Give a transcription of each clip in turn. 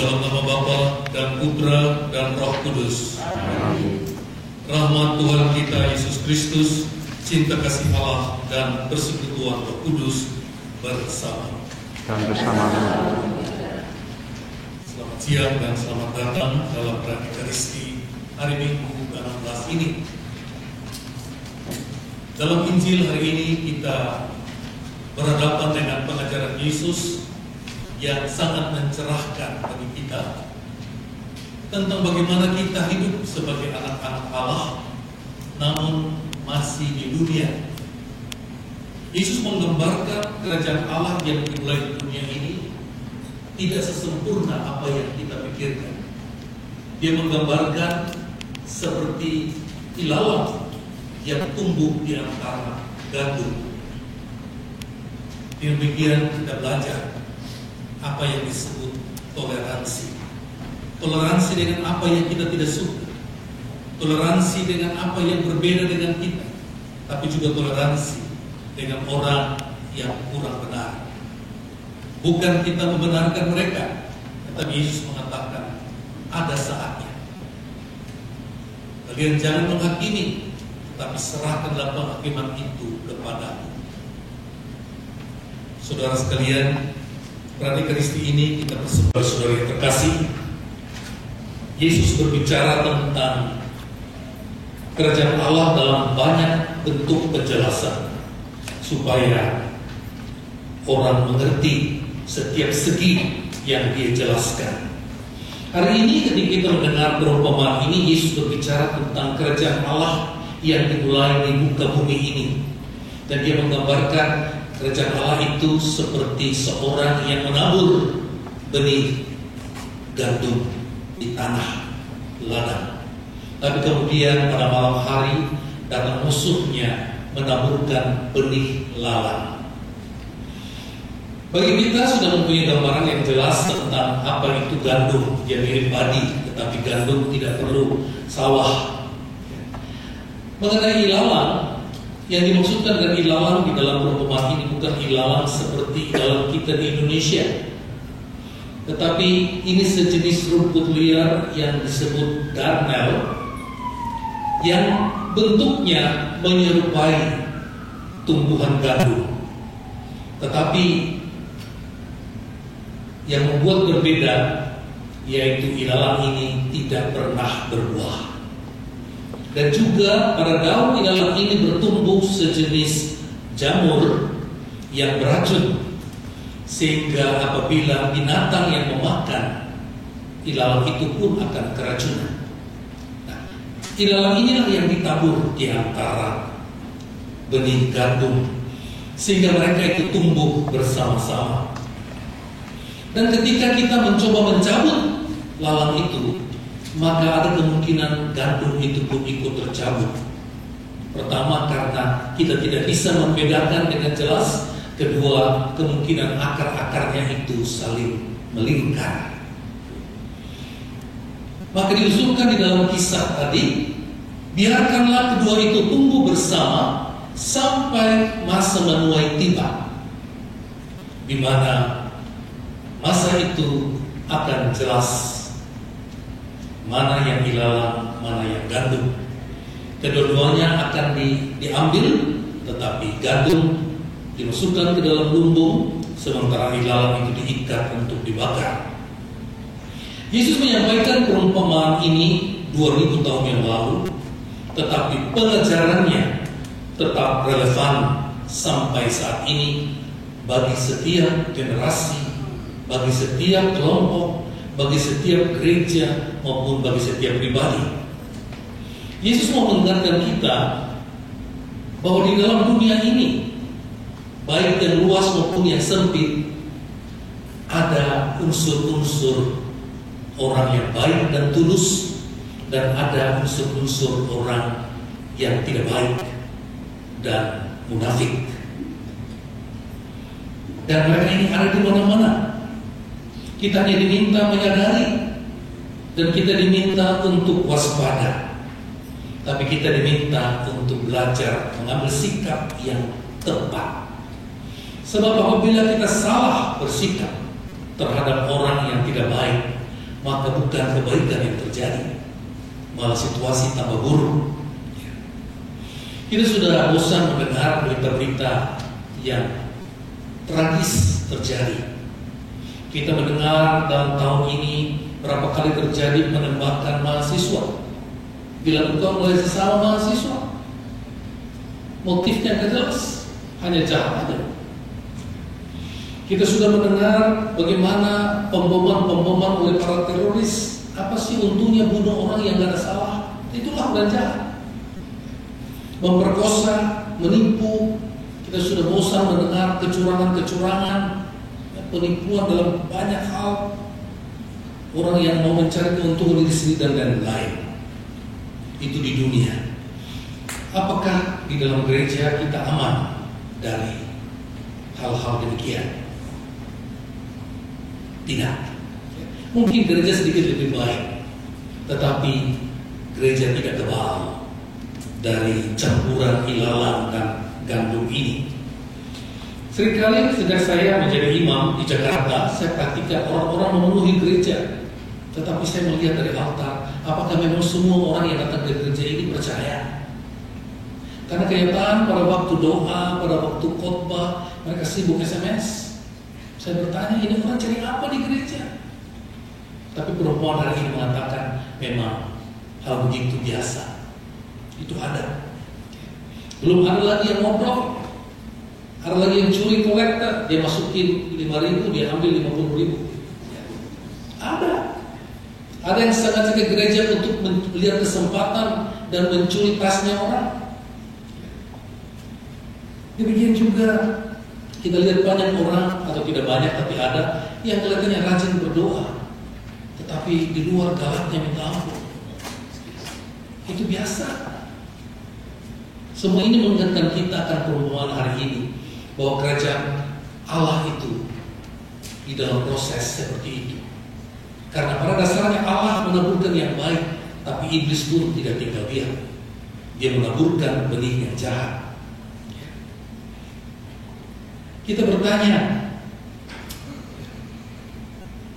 dalam nama Bapa dan Putra dan Roh Kudus. Rahmat Tuhan kita Yesus Kristus, cinta kasih Allah dan persekutuan Roh Kudus bersama. Dan bersama-sama. Selamat siang dan selamat datang dalam Ekaristi hari Minggu ke-16 ini. Dalam Injil hari ini kita berhadapan dengan pengajaran Yesus yang sangat mencerahkan bagi kita tentang bagaimana kita hidup sebagai anak-anak Allah namun masih di dunia. Yesus menggambarkan kerajaan Allah yang dimulai di dunia ini tidak sesempurna apa yang kita pikirkan. Dia menggambarkan seperti ilalang yang tumbuh di antara gandum. Demikian kita belajar apa yang disebut toleransi. Toleransi dengan apa yang kita tidak suka. Toleransi dengan apa yang berbeda dengan kita. Tapi juga toleransi dengan orang yang kurang benar. Bukan kita membenarkan mereka, tetapi Yesus mengatakan ada saatnya. Kalian jangan menghakimi, tapi serahkanlah penghakiman itu kepadaku. Saudara sekalian, pada Ekaristi ini kita bersama saudara yang terkasih. Yesus berbicara tentang kerajaan Allah dalam banyak bentuk penjelasan supaya orang mengerti setiap segi yang dia jelaskan. Hari ini ketika kita mendengar perumpamaan ini, Yesus berbicara tentang kerajaan Allah yang dimulai di muka bumi ini, dan dia menggambarkan kerajaan Allah itu seperti seorang yang menabur benih gandum di tanah ladang. Tapi kemudian pada malam hari datang musuhnya menaburkan benih lalang. Bagi kita sudah mempunyai gambaran yang jelas tentang apa itu gandum. Dia mirip padi, tetapi gandum tidak perlu sawah. Mengenai ilalang, yang dimaksudkan dengan ilalang di dalam perumpamaan ini bukan ilalang seperti ilalang kita di Indonesia, tetapi ini sejenis rumput liar yang disebut darnel, yang bentuknya menyerupai tumbuhan gandum, tetapi yang membuat berbeda yaitu ilalang ini tidak pernah berbuah. Dan juga pada daun ilalang ini bertumbuh sejenis jamur yang beracun, sehingga apabila binatang yang memakan ilalang itu pun akan keracunan. Nah, ilalang inilah yang ditabur di antara benih gandum, sehingga mereka itu tumbuh bersama-sama. Dan ketika kita mencoba mencabut lalang itu, maka ada kemungkinan gandum itu pun ikut tercabut. Pertama, karena kita tidak bisa membedakan dengan jelas. Kedua, kemungkinan akar-akarnya itu saling melingkar. Maka diusulkan di dalam kisah tadi, biarkanlah kedua itu tumbuh bersama sampai masa menuai tiba, di mana masa itu akan jelas mana yang ilalang, mana yang gandum. Kedua-duanya akan diambil, tetapi gandum dimasukkan ke dalam lumbung, sementara ilalang itu diikat untuk dibakar. Yesus menyampaikan perumpamaan ini 2000 tahun yang lalu, tetapi pengajarannya tetap relevan sampai saat ini bagi setiap generasi, bagi setiap kelompok, bagi setiap gereja maupun bagi setiap pribadi. Yesus mau mengingatkan kita bahwa di dalam dunia ini, baik yang luas maupun yang sempit, ada unsur-unsur orang yang baik dan tulus, dan ada unsur-unsur orang yang tidak baik dan munafik. Dan mereka ini ada di mana-mana. Kita hanya diminta menyadari, dan kita diminta untuk waspada. Tapi kita diminta untuk belajar mengambil sikap yang tepat. Sebab apabila kita salah bersikap terhadap orang yang tidak baik, maka bukan kebaikan yang terjadi, malah situasi tambah buruk. Kita sudah bosan mendengar berita-berita yang tragis terjadi. Kita mendengar dalam tahun ini berapa kali terjadi penembakan mahasiswa dilakukan oleh sesama mahasiswa. Motifnya jelas, hanya jahat aja. Kita sudah mendengar bagaimana pemboman oleh para teroris. Apa sih untungnya bunuh orang yang gak ada salah? Itulah orang jahat. Memperkosa, menipu. Kita sudah bosan mendengar kecurangan-kecurangan, penipuan dalam banyak hal. Orang yang mau mencari keuntungan diri sendiri dan lain-lain. Itu di dunia. Apakah di dalam gereja kita aman dari hal-hal demikian? Tidak. Mungkin gereja sedikit lebih baik, tetapi gereja tidak kebal dari campuran ilalang dan gandum ini. Seringkali sejak saya menjadi imam di Jakarta, saya praktikkan orang-orang memenuhi gereja. Tetapi saya melihat dari altar, apakah memang semua orang yang datang ke gereja ini percaya? Karena kenyataan pada waktu doa, pada waktu khotbah, mereka sibuk SMS. Saya bertanya, ini orang cari apa di gereja? Tapi perempuan hari ini mengatakan, memang hal begitu biasa. Itu ada. Belum ada lagi yang ngobrol. Ada lagi yang curi kolektor. Dia masukin 5.000, dia ambil 50.000. Ada. Ada yang sengaja ke gereja untuk melihat kesempatan dan mencuri tasnya orang. Demikian juga kita lihat banyak orang, atau tidak banyak tapi ada, yang kelihatannya rajin berdoa, tetapi di luar galaknya minta ampun. Itu biasa. Semua ini mengingatkan kita akan perumpamaan hari ini, bahwa kerajaan Allah itu di dalam proses seperti itu. Karena pada dasarnya Allah menaburkan yang baik, tapi iblis pun tidak tinggal diam. Dia menaburkan benih yang jahat. Kita bertanya,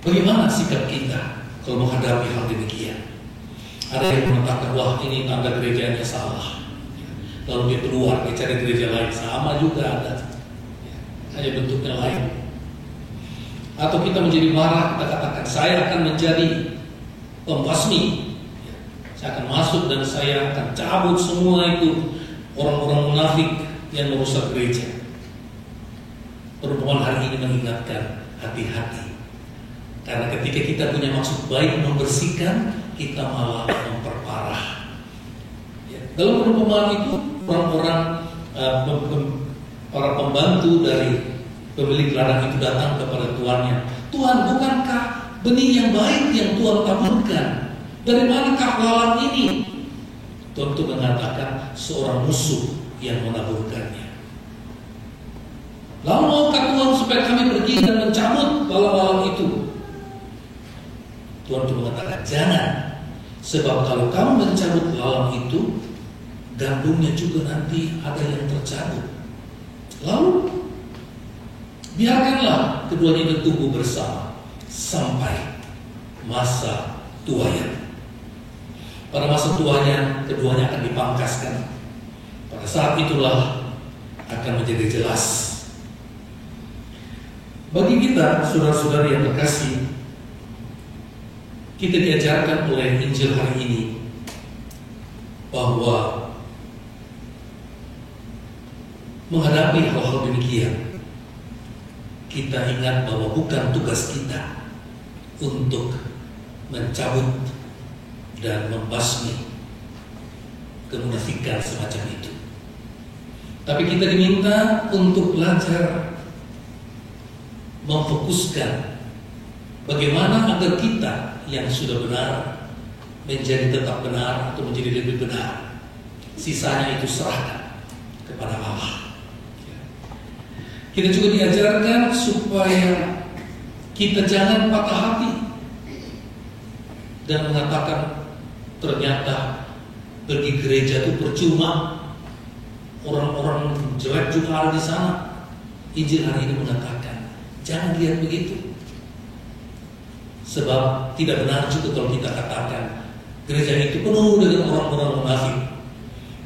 bagaimana sikap kita kalau menghadapi hal demikian? Ada yang mengatakan, wah ini tanda gerejanya salah. Lalu dia keluar, dia cari gereja lain. Sama juga ada. Hanya bentuknya lain. Atau kita menjadi marah, kita katakan, saya akan menjadi pembasmi. Saya akan masuk dan saya akan cabut semua itu orang-orang munafik yang merusak gereja. Perempuan hari ini mengingatkan, hati-hati. Karena ketika kita punya maksud baik membersihkan, kita malah memperparah. Dalam perumpamaan itu, orang-orang para pembantu dari pemilik ladang itu datang kepada tuannya. Tuhan, bukankah benih yang baik yang Tuhan taburkan? Dari manakah lalat ini? Tuhan itu mengatakan seorang musuh yang menaburkannya. Lalu maukah Tuhan supaya kami pergi dan mencabut lalat-lalat itu? Tuhan itu mengatakan jangan. Sebab kalau kamu mencabut lalat itu, gandumnya juga nanti ada yang tercabut. Lalu biarkanlah keduanya bertumbuh bersama sampai masa tuanya. Pada masa tuanya, keduanya akan dipangkaskan. Pada saat itulah akan menjadi jelas. Bagi kita, saudara-saudara yang terkasih, kita diajarkan oleh Injil hari ini bahwa menghadapi hal-hal demikian, kita ingat bahwa bukan tugas kita untuk mencabut dan membasmi kemunafikan semacam itu. Tapi kita diminta untuk belajar memfokuskan bagaimana agar kita yang sudah benar menjadi tetap benar atau menjadi lebih benar. Sisanya itu serahkan kepada Allah. Kita juga diajarkan supaya kita jangan patah hati dan mengatakan ternyata pergi gereja itu percuma, orang-orang jelek juga ada di sana. Injil hari ini mengatakan jangan lihat begitu. Sebab tidak benar juga kalau kita katakan gereja itu penuh dengan orang-orang munafik.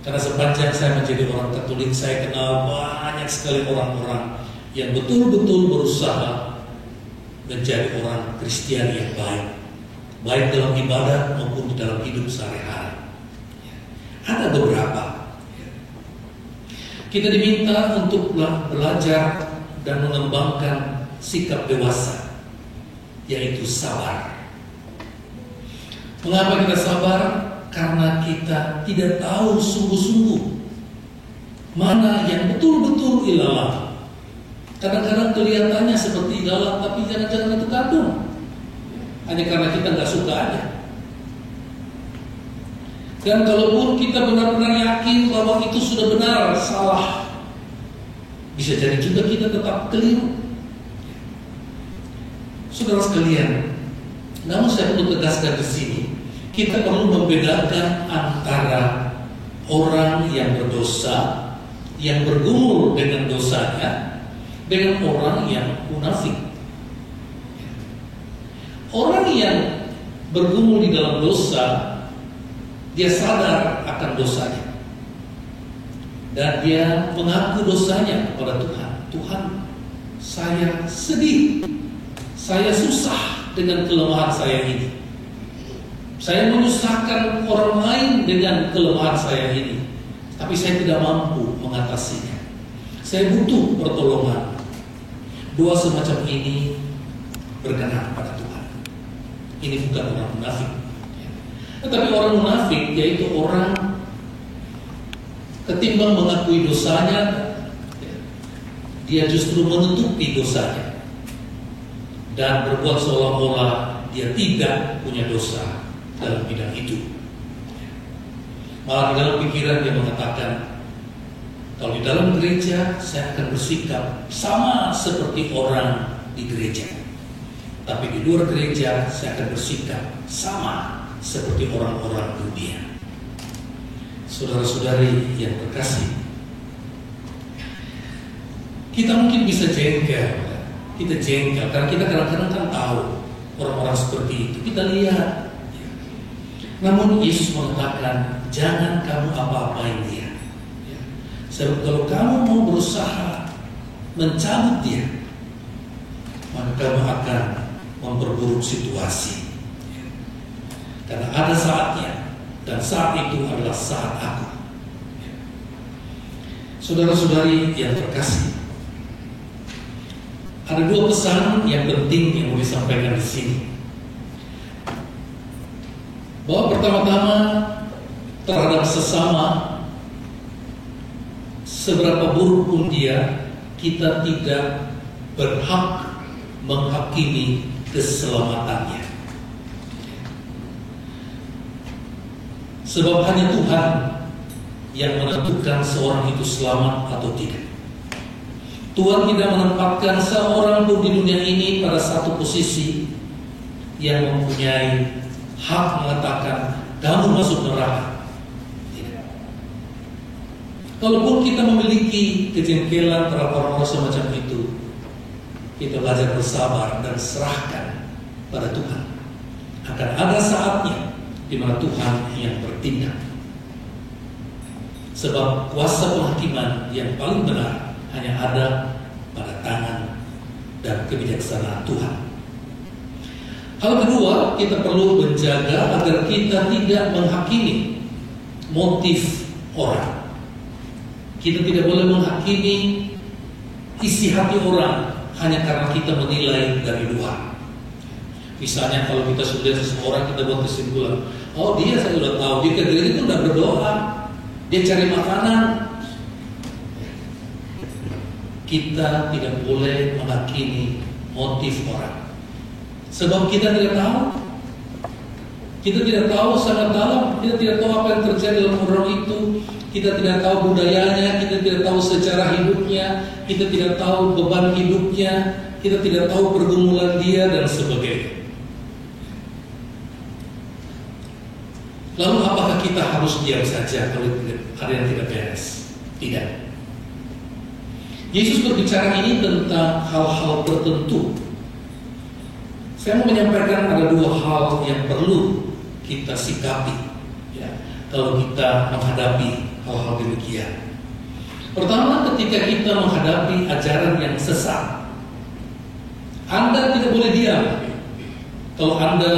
Karena sepanjang saya menjadi orang Katolik, saya kenal banyak sekali orang-orang yang betul-betul berusaha menjadi orang Kristen yang baik, baik dalam ibadah maupun di dalam hidup sehari-hari. Ada beberapa. Kita diminta untuk belajar dan mengembangkan sikap dewasa, yaitu sabar. Mengapa kita sabar? Karena kita tidak tahu sungguh-sungguh mana yang betul-betul ilalang. Kadang-kadang kelihatannya seperti ilalang, tapi jangan-jangan itu kandung. Hanya karena kita nggak suka aja. Dan kalaupun kita benar-benar yakin bahwa itu sudah benar, salah, bisa jadi juga kita tetap keliru. Saudara sekalian, namun saya perlu tegaskan di sini, kita perlu membedakan antara orang yang berdosa, yang bergumul dengan dosanya, dengan orang yang munafik. Orang yang bergumul di dalam dosa, dia sadar akan dosanya, dan dia mengaku dosanya kepada Tuhan. Tuhan, saya sedih, saya susah dengan kelemahan saya ini. Saya menyusahkan orang lain dengan kelemahan saya ini, tapi saya tidak mampu mengatasinya. Saya butuh pertolongan. Dua semacam ini berkenan pada Tuhan. Ini bukan orang munafik. Tetapi orang munafik yaitu orang ketimbang mengakui dosanya, dia justru menutupi dosanya dan berbuat seolah-olah dia tidak punya dosa dalam bidang itu. Malah di dalam pikiran dia mengatakan, kalau di dalam gereja saya akan bersikap sama seperti orang di gereja, tapi di luar gereja saya akan bersikap sama seperti orang-orang dunia. Saudara-saudari yang terkasih, kita mungkin bisa jengkel. Kita jengkel karena kita kadang-kadang kan tahu orang-orang seperti itu. Kita lihat. Namun Yesus mengatakan, jangan kamu apa-apain dia. Sebab kalau kamu mau berusaha mencabut dia, maka kamu akan memperburuk situasi. Karena ada saatnya, dan saat itu adalah saat aku. Saudara-saudari yang terkasih, ada dua pesan yang penting yang mau disampaikan di sini. Bahwa pertama-tama terhadap sesama, seberapa buruk pun dia, kita tidak berhak menghakimi keselamatannya. Sebab hanya Tuhan yang menentukan seorang itu selamat atau tidak. Tuhan tidak menempatkan seorang pun di dunia ini pada satu posisi yang mempunyai hak mengatakan kamu masuk neraka. Tidak. Kalaupun kita memiliki kejengkelan terhadap orang-orang semacam itu, kita belajar bersabar dan serahkan pada Tuhan. Akan ada saatnya di mana Tuhan yang bertindak. Sebab kuasa penghakiman yang paling benar hanya ada pada tangan dan kebijaksanaan Tuhan. Hal kedua, kita perlu menjaga agar kita tidak menghakimi motif orang. Kita tidak boleh menghakimi isi hati orang hanya karena kita menilai dari luar. Misalnya kalau kita sudah lihat seseorang, kita buat kesimpulan, oh dia saya sudah tahu, dia ke gereja itu udah berdoa, dia cari makanan. Kita tidak boleh menghakimi motif orang. Sebab kita tidak tahu. Kita tidak tahu sangat dalam. Kita tidak tahu apa yang terjadi dalam orang itu. Kita tidak tahu budayanya. Kita tidak tahu sejarah hidupnya. Kita tidak tahu beban hidupnya. Kita tidak tahu pergumulan dia dan sebagainya. Lalu apakah kita harus diam saja kalau ada yang tidak beres? Tidak. Yesus berbicara ini tentang hal-hal tertentu. Saya mau menyampaikan ada dua hal yang perlu kita sikapi ya, kalau kita menghadapi hal-hal demikian. Pertama, ketika kita menghadapi ajaran yang sesat, Anda tidak boleh diam kalau Anda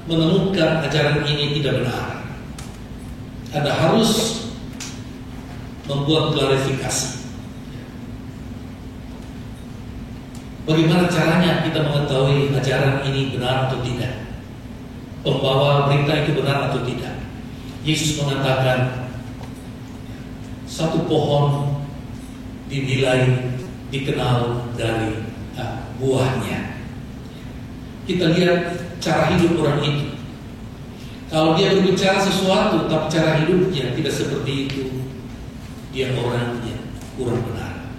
menemukan ajaran ini tidak benar. Anda harus membuat klarifikasi. Bagaimana caranya kita mengetahui ajaran ini benar atau tidak? Pembawa berita itu benar atau tidak? Yesus mengatakan, satu pohon dinilai, dikenal dari buahnya. Kita lihat cara hidup orang itu. Kalau dia berbicara sesuatu, tapi cara hidupnya tidak seperti itu, dia orangnya kurang benar.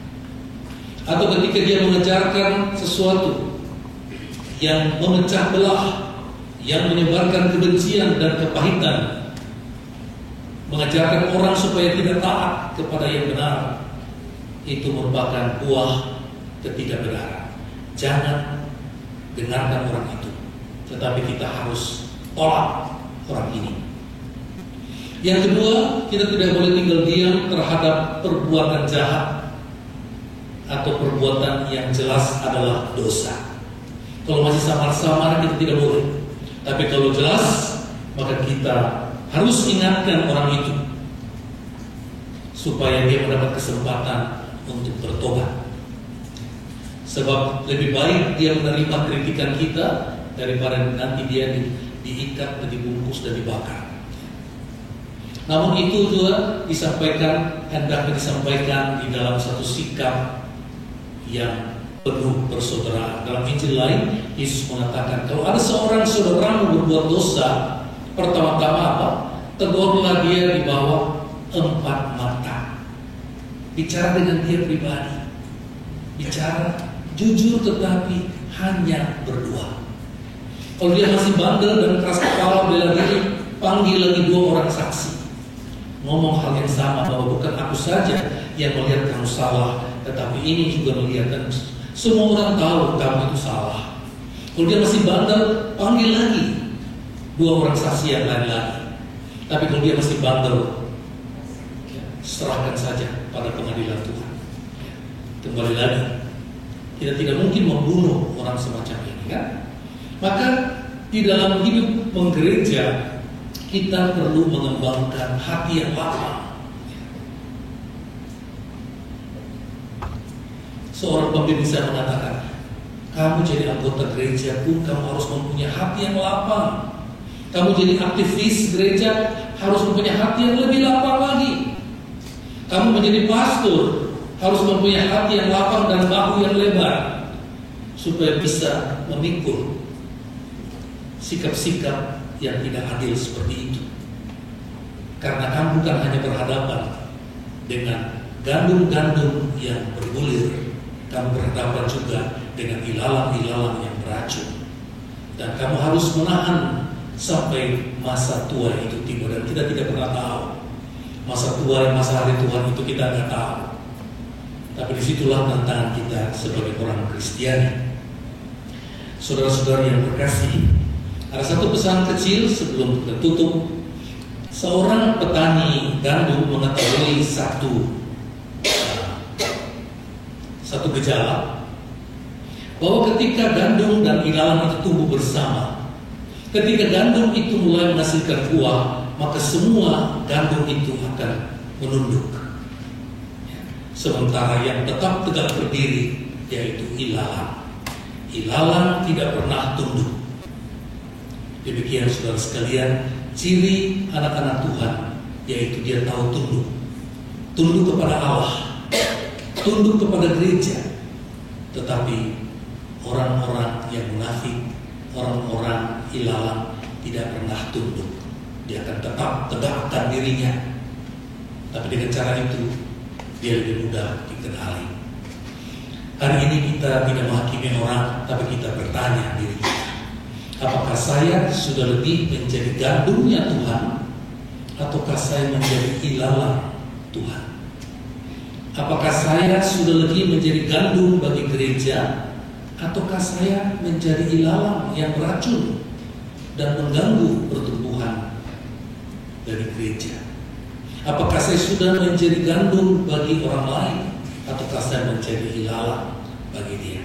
Atau ketika dia mengajarkan sesuatu yang memecah belah, yang menyebarkan kebencian dan kepahitan, mengajarkan orang supaya tidak taat kepada yang benar, itu merupakan buah ketidakbenaran. Jangan dengarkan orang itu, tetapi kita harus tolak orang ini. Yang kedua, kita tidak boleh tinggal diam terhadap perbuatan jahat atau perbuatan yang jelas adalah dosa. Kalau masih samar-samar kita tidak boleh. Tapi kalau jelas, maka kita harus ingatkan orang itu supaya dia mendapat kesempatan untuk bertobat. Sebab lebih baik dia menerima kritikan kita daripada nanti dia diikat, dibungkus dan dibakar. Namun itu juga disampaikan, hendaknya disampaikan di dalam satu sikap yang penuh persaudaraan. Dalam Injil lain, Yesus mengatakan, kalau ada seorang saudaramu berbuat dosa, pertama-tama apa? Tegurlah dia di bawah 4 mata. Bicara dengan dia pribadi. Bicara jujur tetapi hanya berdua. Kalau dia masih bandel dan keras kepala bela diri, panggil lagi 2 orang saksi. Ngomong hal yang sama, bahwa bukan aku saja yang melihat kamu salah, tetapi ini juga melihat, dan semua orang tahu kamu itu salah. Kalau dia masih bandel, panggil lagi 2 orang saksi yang lain lagi. Tapi kalau dia masih bandel, serahkan saja pada pengadilan Tuhan. Kembali lagi, kita tidak mungkin membunuh orang semacam ini, kan? Maka di dalam hidup menggereja, kita perlu mengembangkan hati yang lapang. Seorang pemimpin bisa mengatakan, kamu jadi anggota gereja pun kamu harus mempunyai hati yang lapang. Kamu jadi aktivis gereja harus mempunyai hati yang lebih lapang lagi. Kamu menjadi pastor harus mempunyai hati yang lapang dan bahu yang lebar, supaya bisa memikul sikap-sikap yang tidak adil seperti itu. Karena kamu bukan hanya berhadapan dengan gandum-gandum yang bergulir, kamu berhadapan juga dengan ilalang-ilalang yang beracun. Dan kamu harus menahan sampai masa tua itu tiba. Dan kita tidak pernah tahu masa tua, masa hari Tuhan itu kita tidak tahu. Tapi disitulah tantangan kita sebagai orang Kristiani. Saudara-saudara yang berkasih, ada satu pesan kecil sebelum kita tutup. Seorang petani gandum mengetahui satu gejala, bahwa ketika gandum dan ilalang itu tumbuh bersama, ketika gandum itu mulai menghasilkan buah, maka semua gandum itu akan menunduk. Sementara yang tetap tegak berdiri yaitu ilalang. Ilalang tidak pernah tunduk. Demikian saudara sekalian, ciri anak-anak Tuhan yaitu dia tahu tunduk. Tunduk kepada Allah, tunduk kepada gereja. Tetapi orang-orang yang munafik, orang-orang ilalang tidak pernah tunduk. Dia akan tetap tegakkan dirinya. Tapi dengan cara itu dia lebih mudah dikenali. Hari ini kita tidak menghakimi orang, tapi kita bertanya diri kita, apakah saya sudah lebih menjadi gandumnya Tuhan, ataukah saya menjadi ilalang Tuhan? Apakah saya sudah lebih menjadi gandum bagi gereja, ataukah saya menjadi ilalang yang beracun dan mengganggu pertumbuhan dari gereja? Apakah saya sudah menjadi gandum bagi orang lain, ataukah saya menjadi ilalang bagi dia?